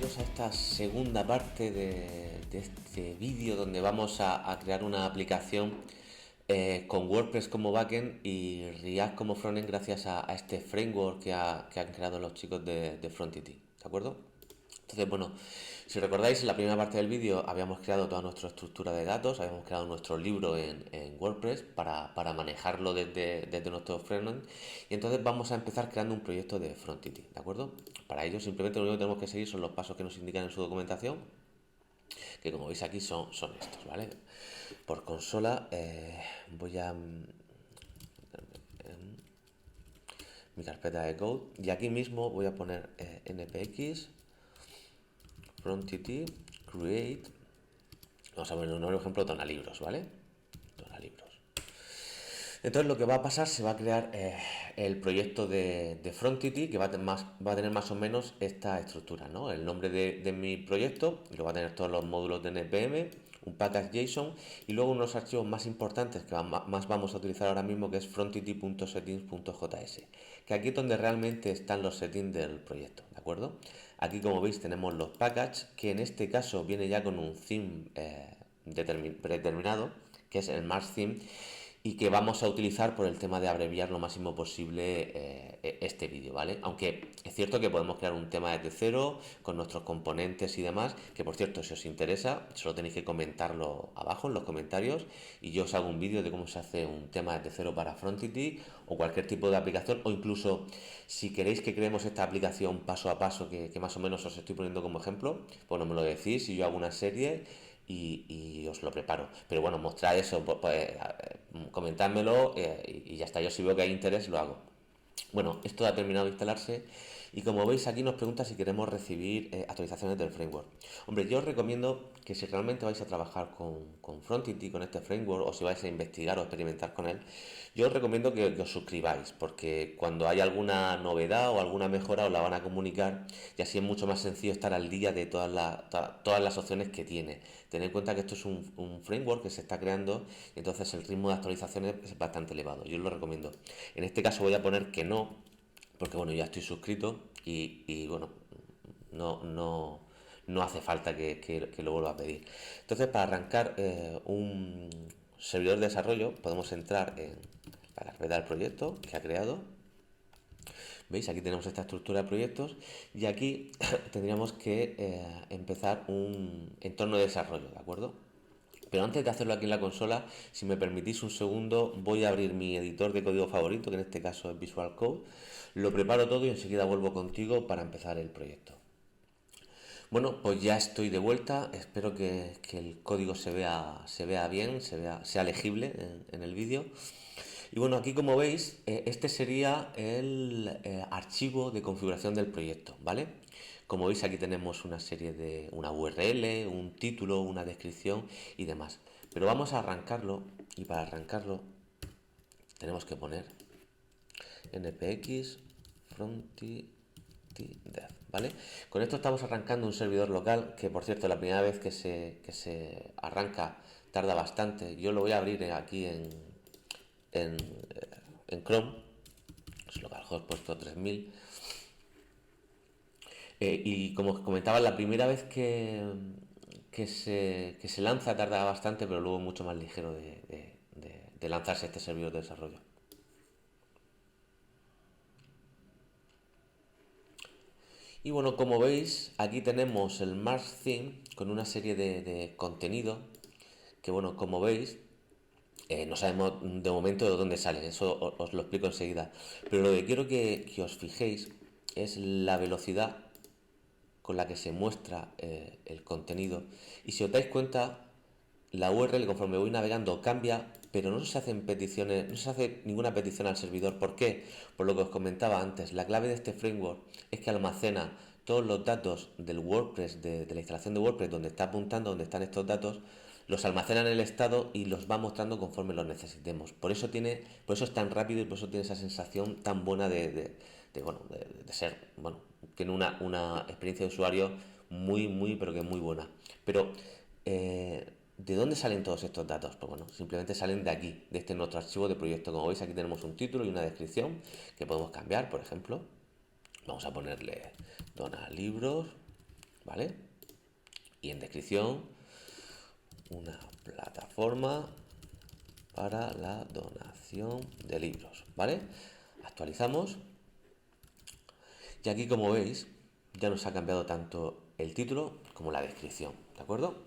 bienvenidos a esta segunda parte de este vídeo donde vamos a crear una aplicación con WordPress como backend y React como frontend gracias a este framework que han creado los chicos de Frontity, ¿de acuerdo? Entonces, bueno, si recordáis, en la primera parte del vídeo habíamos creado toda nuestra estructura de datos, habíamos creado nuestro libro en WordPress para manejarlo desde nuestro frontend y entonces vamos a empezar creando un proyecto de Frontity, ¿de acuerdo? Para ello simplemente lo único que tenemos que seguir son los pasos que nos indican en su documentación, que como veis aquí son estos, ¿vale? Por consola voy a mi carpeta de code y aquí mismo voy a poner npx Frontity create. Vamos a ver un nuevo ejemplo, Tonalibros, ¿vale? Tonalibros. Entonces lo que va a pasar, se va a crear el proyecto de Frontity, que va a tener más o menos esta estructura, ¿no? El nombre de mi proyecto, que va a tener todos los módulos de NPM, un package JSON y luego unos archivos más importantes que más vamos a utilizar ahora mismo, que es frontity.settings.js, que aquí es donde realmente están los settings del proyecto, ¿de acuerdo? Aquí, como veis, tenemos los packages, que en este caso viene ya con un theme predeterminado, que es el Mars Theme, y que vamos a utilizar por el tema de abreviar lo máximo posible este vídeo, ¿vale? Aunque es cierto que podemos crear un tema desde cero, con nuestros componentes y demás, que por cierto, si os interesa, solo tenéis que comentarlo abajo en los comentarios y yo os hago un vídeo de cómo se hace un tema desde cero para Frontity o cualquier tipo de aplicación, o incluso si queréis que creemos esta aplicación paso a paso, que más o menos os estoy poniendo como ejemplo, pues no me lo decís y yo hago una serie y os lo preparo. Pero bueno, mostrad eso, pues, comentádmelo y ya está. Yo si veo que hay interés lo hago. Bueno, esto ha terminado de instalarse y como veis aquí nos pregunta si queremos recibir actualizaciones del framework. Hombre, yo os recomiendo que si realmente vais a trabajar con Frontity, con este framework, o si vais a investigar o experimentar con él, yo os recomiendo que os suscribáis, porque cuando hay alguna novedad o alguna mejora os la van a comunicar y así es mucho más sencillo estar al día de todas las opciones que tiene. Tened en cuenta que esto es un framework que se está creando y entonces el ritmo de actualizaciones es bastante elevado. Yo os lo recomiendo. En este caso voy a poner que no, porque bueno, ya estoy suscrito y bueno, no hace falta que lo vuelva a pedir. Entonces, para arrancar un servidor de desarrollo, podemos entrar en la carpeta del proyecto que ha creado. ¿Veis? Aquí tenemos esta estructura de proyectos y aquí tendríamos que empezar un entorno de desarrollo, ¿de acuerdo? Pero antes de hacerlo aquí en la consola, si me permitís un segundo, voy a abrir mi editor de código favorito, que en este caso es Visual Code. Lo preparo todo y enseguida vuelvo contigo para empezar el proyecto. Bueno, pues ya estoy de vuelta. Espero que el código se vea bien, sea legible en el vídeo. Y bueno, aquí como veis, este sería el archivo de configuración del proyecto, ¿vale? Como veis, aquí tenemos una serie de una URL, un título, una descripción y demás. Pero vamos a arrancarlo y para arrancarlo tenemos que poner npx frontity dev, ¿vale? Con esto estamos arrancando un servidor local que, por cierto, la primera vez que se arranca tarda bastante. Yo lo voy a abrir aquí en, en Chrome, es localhost puesto 3000. Y como os comentaba, la primera vez que se lanza tarda bastante, pero luego mucho más ligero de lanzarse este servidor de desarrollo. Y bueno, como veis, aquí tenemos el Mars Theme con una serie de contenido que, bueno, como veis, no sabemos de momento de dónde sale, eso os lo explico enseguida. Pero lo que quiero que os fijéis es la velocidad con la que se muestra el contenido. Y si os dais cuenta, la URL conforme voy navegando cambia, pero no se hacen peticiones, no se hace ninguna petición al servidor. ¿Por qué? Por lo que os comentaba antes, la clave de este framework es que almacena todos los datos del WordPress, de la instalación de WordPress, donde está apuntando, donde están estos datos, los almacena en el estado y los va mostrando conforme los necesitemos. Por eso es tan rápido y por eso tiene esa sensación tan buena de ser, bueno, tiene una experiencia de usuario pero que muy buena. Pero ¿de dónde salen todos estos datos? Pues bueno, simplemente salen de aquí, de este nuestro archivo de proyecto. Como veis, aquí tenemos un título y una descripción que podemos cambiar, por ejemplo. Vamos a ponerle Dona Libros, ¿vale? Y en descripción, una plataforma para la donación de libros, ¿vale? Actualizamos y aquí, como veis, ya nos ha cambiado tanto el título como la descripción, ¿de acuerdo?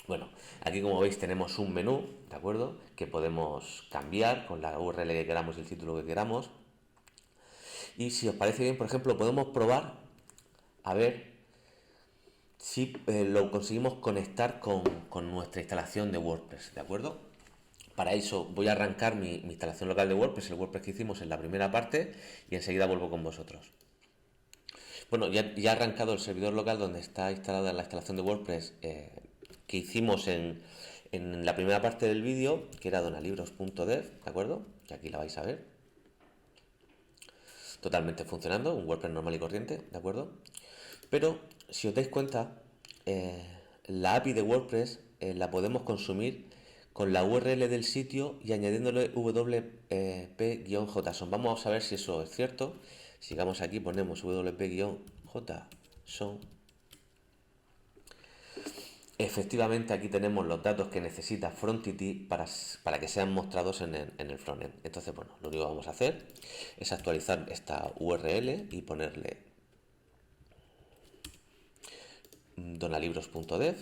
Bueno, aquí como veis tenemos un menú, ¿de acuerdo? Que podemos cambiar con la URL que queramos y el título que queramos. Y si os parece bien, por ejemplo, podemos probar a ver si lo conseguimos conectar con nuestra instalación de WordPress, ¿de acuerdo? Para eso voy a arrancar mi instalación local de WordPress, el WordPress que hicimos en la primera parte, y enseguida vuelvo con vosotros. Bueno, ya ha arrancado el servidor local donde está instalada la instalación de WordPress que hicimos en la primera parte del vídeo, que era donalibros.dev, ¿de acuerdo? Que aquí la vais a ver. Totalmente funcionando, un WordPress normal y corriente, ¿de acuerdo? Pero si os dais cuenta, eh, la API de WordPress la podemos consumir con la URL del sitio y añadiéndole wp-json. Vamos a ver si eso es cierto. Sigamos aquí, ponemos wp-json. Efectivamente, aquí tenemos los datos que necesita Frontity para que sean mostrados en el frontend. Entonces, bueno, lo único que vamos a hacer es actualizar esta URL y ponerle donalibros.dev.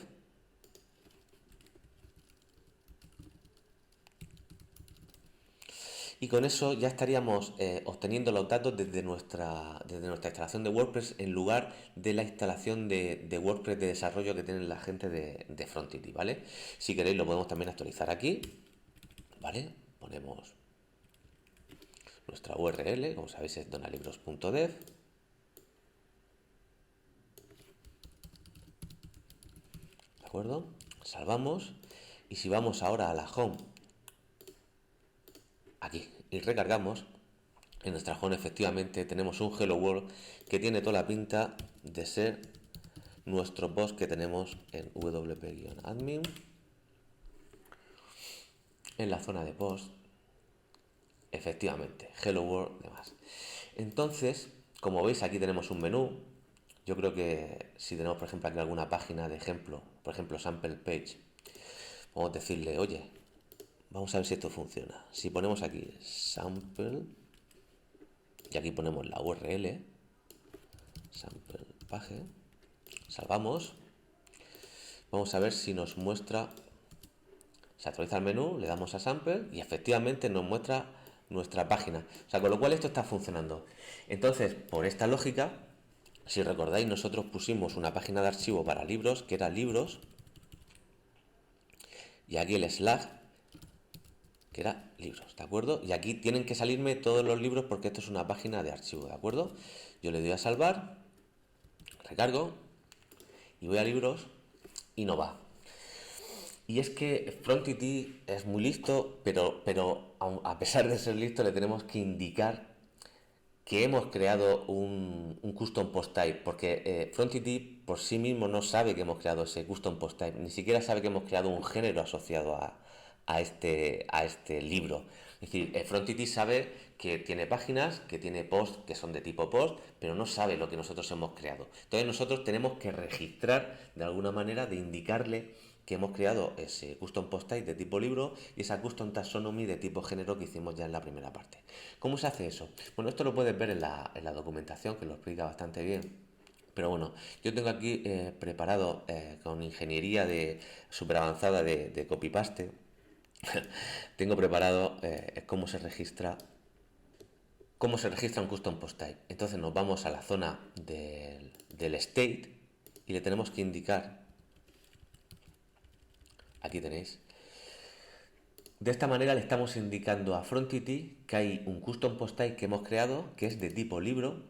Y con eso ya estaríamos obteniendo los datos desde nuestra instalación de WordPress en lugar de la instalación de WordPress de desarrollo que tienen la gente de Frontity, ¿vale? Si queréis lo podemos también actualizar aquí, ¿vale? Ponemos nuestra URL, como sabéis es donalibros.dev. ¿De acuerdo? Salvamos y si vamos ahora a la home, aquí, y recargamos, en nuestra home efectivamente tenemos un Hello World que tiene toda la pinta de ser nuestro post que tenemos en wp-admin, en la zona de post, efectivamente, Hello World, demás. Entonces, como veis aquí tenemos un menú. Yo creo que si tenemos por ejemplo aquí alguna página de ejemplo, por ejemplo sample page, podemos decirle, oye, vamos a ver si esto funciona. Si ponemos aquí sample y aquí ponemos la URL, sample page, salvamos, vamos a ver si nos muestra. Se actualiza el menú, le damos a sample y efectivamente nos muestra nuestra página. O sea, con lo cual esto está funcionando. Entonces, por esta lógica, si recordáis, nosotros pusimos una página de archivo para libros, que era libros, y aquí el slash, que era libros, ¿de acuerdo? Y aquí tienen que salirme todos los libros porque esto es una página de archivo, ¿de acuerdo? Yo le doy a salvar, recargo, y voy a libros, y no va. Y es que Frontity es muy listo, pero a pesar de ser listo le tenemos que indicar que hemos creado un custom post type, porque Frontity por sí mismo no sabe que hemos creado ese custom post type, ni siquiera sabe que hemos creado un género asociado a este libro. Es decir, Frontity sabe que tiene páginas, que tiene posts que son de tipo post, pero no sabe lo que nosotros hemos creado. Entonces nosotros tenemos que registrar de alguna manera de indicarle que hemos creado ese custom post type de tipo libro y esa custom taxonomy de tipo género que hicimos ya en la primera parte. ¿Cómo se hace eso? Bueno, esto lo puedes ver en la documentación que lo explica bastante bien. Pero bueno, yo tengo aquí preparado con ingeniería super avanzada de copy-paste. Tengo preparado cómo se registra un custom post type. Entonces nos vamos a la zona del state y le tenemos que indicar, aquí tenéis, de esta manera le estamos indicando a Frontity que hay un custom post type que hemos creado que es de tipo libro,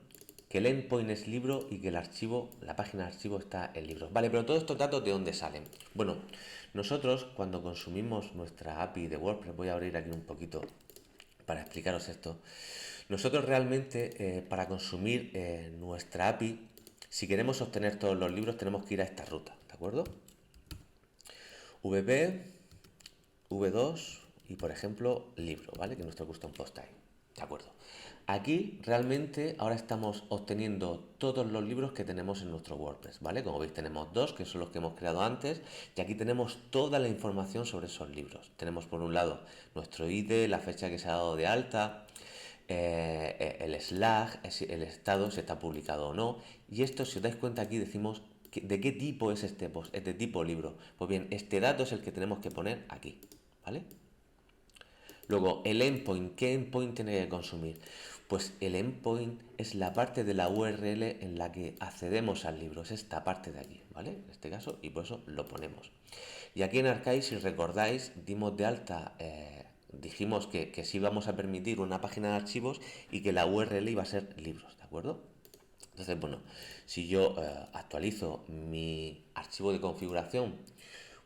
que el endpoint es libro y que la página de archivo está en libros. Vale, pero todos estos datos ¿de dónde salen? Bueno, nosotros cuando consumimos nuestra API de WordPress, voy a abrir aquí un poquito para explicaros esto. Nosotros realmente para consumir nuestra API, si queremos obtener todos los libros tenemos que ir a esta ruta, ¿de acuerdo? VP, V2 y por ejemplo libro, ¿vale? Que es nuestro custom post type. ¿De acuerdo? Aquí realmente ahora estamos obteniendo todos los libros que tenemos en nuestro WordPress, ¿vale? Como veis tenemos dos, que son los que hemos creado antes, y aquí tenemos toda la información sobre esos libros. Tenemos por un lado nuestro ID, la fecha que se ha dado de alta, el SLAG, el estado, si está publicado o no, y esto, si os dais cuenta aquí, decimos de qué tipo es este post, este tipo de libro. Pues bien, este dato es el que tenemos que poner aquí, ¿vale? Luego, el endpoint, ¿qué endpoint tiene que consumir? Pues el endpoint es la parte de la URL en la que accedemos al libro, es esta parte de aquí, ¿vale? En este caso, y por eso lo ponemos. Y aquí en Archive, si recordáis, dimos de alta, dijimos que sí vamos a permitir una página de archivos y que la URL iba a ser libros, ¿de acuerdo? Entonces, bueno, si yo actualizo mi archivo de configuración,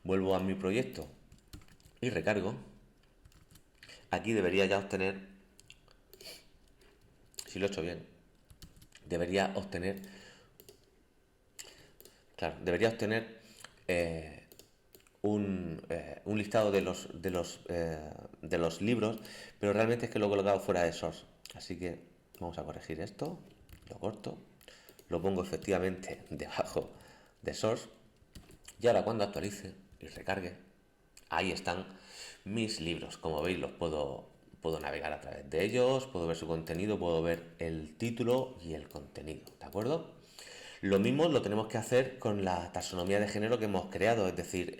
vuelvo a mi proyecto y recargo, aquí debería ya obtener, si lo he hecho bien, debería obtener, claro, debería obtener un listado de los libros, pero realmente es que lo he colocado fuera de source. Así que vamos a corregir esto, lo corto, lo pongo efectivamente debajo de source, y ahora cuando actualice y recargue, ahí están mis libros. Como veis, puedo navegar a través de ellos, puedo ver su contenido, puedo ver el título y el contenido, ¿de acuerdo? Lo mismo lo tenemos que hacer con la taxonomía de género que hemos creado, es decir,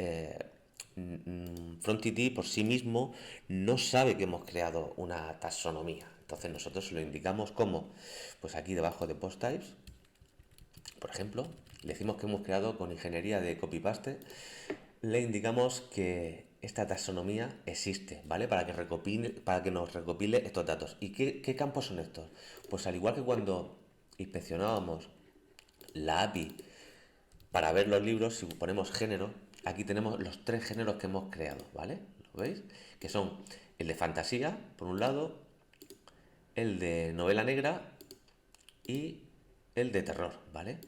Frontity por sí mismo no sabe que hemos creado una taxonomía. Entonces nosotros lo indicamos como, pues aquí debajo de post types, por ejemplo, le decimos que hemos creado con ingeniería de copy-paste, le indicamos que esta taxonomía existe, ¿vale? Para que nos recopile estos datos. ¿Y qué campos son estos? Pues al igual que cuando inspeccionábamos la API para ver los libros, si ponemos género, aquí tenemos los tres géneros que hemos creado, ¿vale? ¿Lo veis? Que son el de fantasía, por un lado, el de novela negra y el de terror, ¿vale?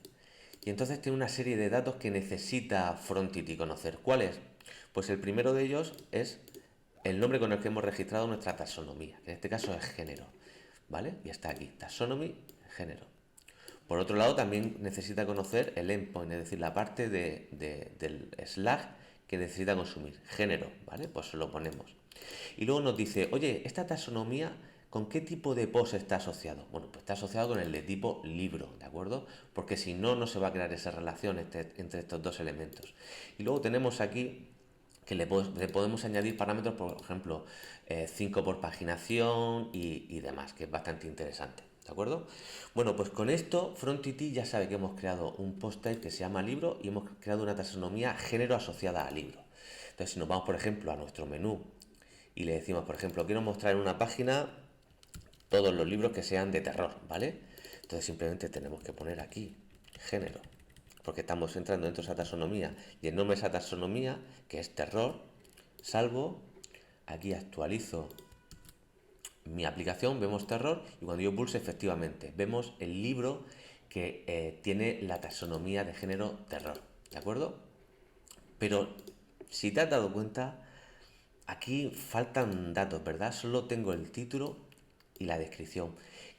Y entonces tiene una serie de datos que necesita Frontity conocer. ¿Cuáles? Pues el primero de ellos es el nombre con el que hemos registrado nuestra taxonomía, que en este caso es género, ¿vale? Y está aquí, taxonomy, género. Por otro lado, también necesita conocer el endpoint, es decir, la parte del Slack que necesita consumir, género, ¿vale? Pues lo ponemos. Y luego nos dice, oye, esta taxonomía, ¿con qué tipo de post está asociado? Bueno, pues está asociado con el de tipo libro, ¿de acuerdo? Porque si no, no se va a crear esa relación entre estos dos elementos. Y luego tenemos aquí que le podemos añadir parámetros, por ejemplo, 5 por paginación y demás, que es bastante interesante. ¿De acuerdo? Bueno, pues con esto Frontity ya sabe que hemos creado un post type que se llama libro y hemos creado una taxonomía género asociada a libro. Entonces, si nos vamos, por ejemplo, a nuestro menú y le decimos, por ejemplo, quiero mostrar en una página todos los libros que sean de terror, ¿vale? Entonces simplemente tenemos que poner aquí género, porque estamos entrando dentro de esa taxonomía y el nombre de esa taxonomía, que es terror, salvo, aquí actualizo mi aplicación, vemos terror y cuando yo pulse efectivamente vemos el libro que tiene la taxonomía de género terror, ¿de acuerdo? Pero si te has dado cuenta, aquí faltan datos, ¿verdad? Solo tengo el título y la descripción.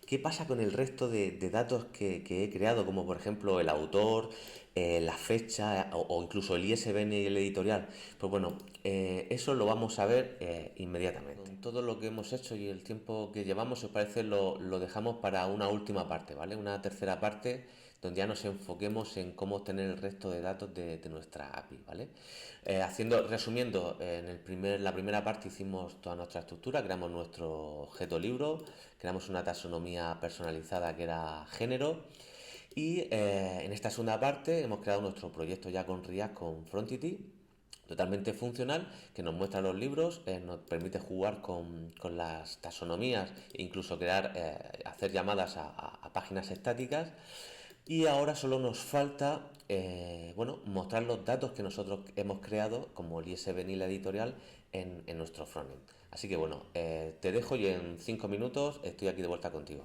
¿Qué pasa con el resto de datos que he creado, como por ejemplo el autor, la fecha o incluso el ISBN y el editorial? Pues bueno, eso lo vamos a ver inmediatamente. Con todo lo que hemos hecho y el tiempo que llevamos, si os parece, lo dejamos para una última parte, ¿vale? Una tercera parte donde ya nos enfoquemos en cómo obtener el resto de datos de nuestra API, ¿vale? Resumiendo, la primera parte hicimos toda nuestra estructura, creamos nuestro objeto libro, creamos una taxonomía personalizada que era género y en esta segunda parte hemos creado nuestro proyecto ya con React, con Frontity, totalmente funcional, que nos muestra los libros, nos permite jugar con las taxonomías e incluso hacer llamadas a páginas estáticas. Y ahora solo nos falta bueno, mostrar los datos que nosotros hemos creado, como el ISBN y la editorial, en nuestro frontend. Así que bueno, te dejo y en 5 minutos estoy aquí de vuelta contigo.